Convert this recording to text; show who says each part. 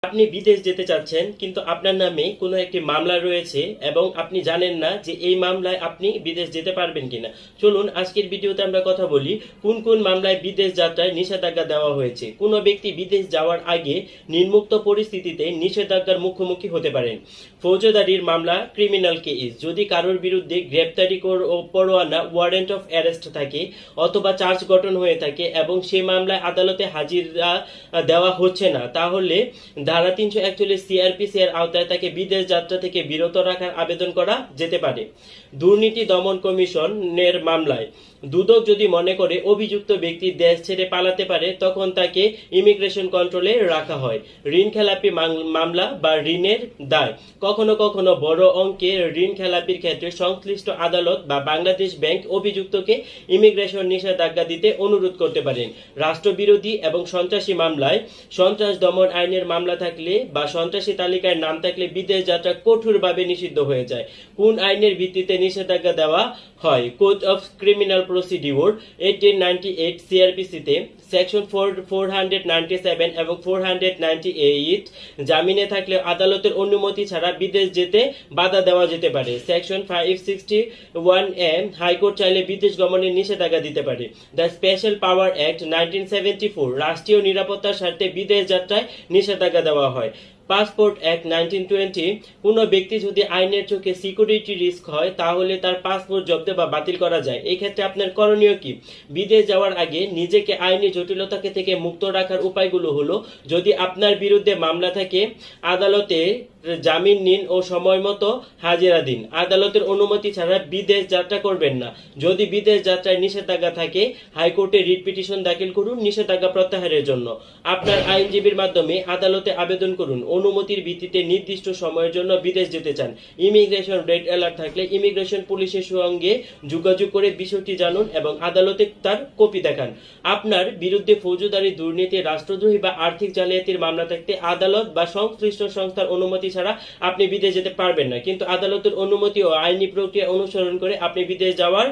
Speaker 1: আপনি বিদেশ যেতে চাচ্ছেন কিন্তু আপনার নামে কোনো একটি মামলা রয়েছে এবং আপনি জানেন না যে এই মামলায় আপনি বিদেশ যেতে পারবেন কিনা। চলুন আজকের ভিডিওতে আমরা কথা বলি কোন কোন মামলায় বিদেশ যাত্রায় নিষেধাজ্ঞা দেওয়া হয়েছে। কোনো ব্যক্তি বিদেশ যাওয়ার আগে নিম্নোক্ত পরিস্থিতিতে নিষেধাজ্ঞার মুখোমুখি হতে পারেন। ফৌজদারির মামলা, ক্রিমিনাল কেস, যদি কারোর বিরুদ্ধে গ্রেপ্তারি পরোয়ানা, ওয়ারেন্ট অফ অ্যারেস্ট থাকে অথবা চার্জ গঠন হয়ে থাকে এবং সেই মামলায় আদালতে হাজিরা দেওয়া হচ্ছে না, তাহলে ধারা 341 সিআরপিসি এর আওতায় তাকে বিদেশ যাত্রা থেকে বিরত রাখার আবেদন করা যেতে পারে। দুর্নীতি দমন কমিশনের মামলায় দুদক যদি মনে করে অভিযুক্ত ব্যক্তি দেশ ছেড়ে পালাতে পারে তখন তাকে ইমিগ্রেশন কন্ট্রোলে রাখা হয়। ঋণ খেলাপি মামলা বা ঋণের দায়, কখনো কখনো বড় অঙ্কের ঋণ খেলাপির ক্ষেত্রে সংশ্লিষ্ট আদালত বা বাংলাদেশ ব্যাংক অভিযুক্তকে ইমিগ্রেশন নিষেধাজ্ঞা দিতে অনুরোধ করতে পারেন। রাষ্ট্রবিরোধী এবং সন্ত্রাসী মামলায় সন্ত্রাস দমন আইনের মামলা থাকলে বা সন্ত্রাসী তালিকায় নাম থাকলে বিদেশ যাত্রা কঠোরভাবে নিষিদ্ধ হয়ে যায়। কোন আইনের ভিত্তিতে নিষেধাজ্ঞা দেওয়া হয়? কোড অফ ক্রিমিনাল প্রসিডিউর 1898 সিআরপিসিতে সেকশন 497 এবং 498 জামিনে থাকলে আদালতের অনুমতি ছাড়া বিদেশ যেতে বাধা দেওয়া যেতে পারে। সেকশন 561 হাইকোর্ট চাইলে বিদেশ গমনের নিষেধাজ্ঞা দিতে পারে। দ্য স্পেশাল পাওয়ার অ্যাক্ট 1974 রাষ্ট্রীয় নিরাপত্তার স্বার্থে বিদেশ যাত্রায় নিষেধাজ্ঞা দেওয়া হয়। পাসপোর্ট অ্যাক্ট 1920 কোনো ব্যক্তি যদি আইনের চোখে সিকিউরিটি রিস্ক হয় তাহলে তার পাসপোর্ট জব্দ বা বাতিল করা যায়। এই ক্ষেত্রে আপনার করণীয় কি? বিদেশ যাওয়ার আগে নিজেকে আইনি জটিলতা থেকে মুক্ত রাখার উপায়গুলো হলো, যদি আপনার বিরুদ্ধে মামলা থাকে আদালতে জামিন নিন ও সময় মতো হাজিরা দিন। আদালতের অনুমতি ছাড়া বিদেশ যাত্রা করবেন না। যদি বিদেশ যাত্রায় নিষেধাজ্ঞা থাকে হাইকোর্টে রিট পিটিশন দাখিল করুন নিষেধাজ্ঞা প্রত্যাহারের জন্য। আপনার আইনজীবীর মাধ্যমে আদালতে আবেদন করুন অনুমতির ভিত্তিতে নির্দিষ্ট সময়ের জন্য বিদেশ যেতে চান। ইমিগ্রেশন রেড অ্যালার্ট থাকলে ইমিগ্রেশন পুলিশের সঙ্গে যোগাযোগ করে বিষয়টি জানুন এবং আদালতে তার কপি দেখান। আপনার বিরুদ্ধে ফৌজদারি, দুর্নীতি, রাষ্ট্রদ্রোহী বা আর্থিক জালিয়াতির মামলা থাকতে আদালত বা সংশ্লিষ্ট সংস্থার অনুমতি ছাড়া আপনি বিদেশ যেতে পারবেন না, কিন্তু আদালতের অনুমতি ও আইনি প্রক্রিয়া অনুসরণ করে আপনি বিদেশ যাওয়ার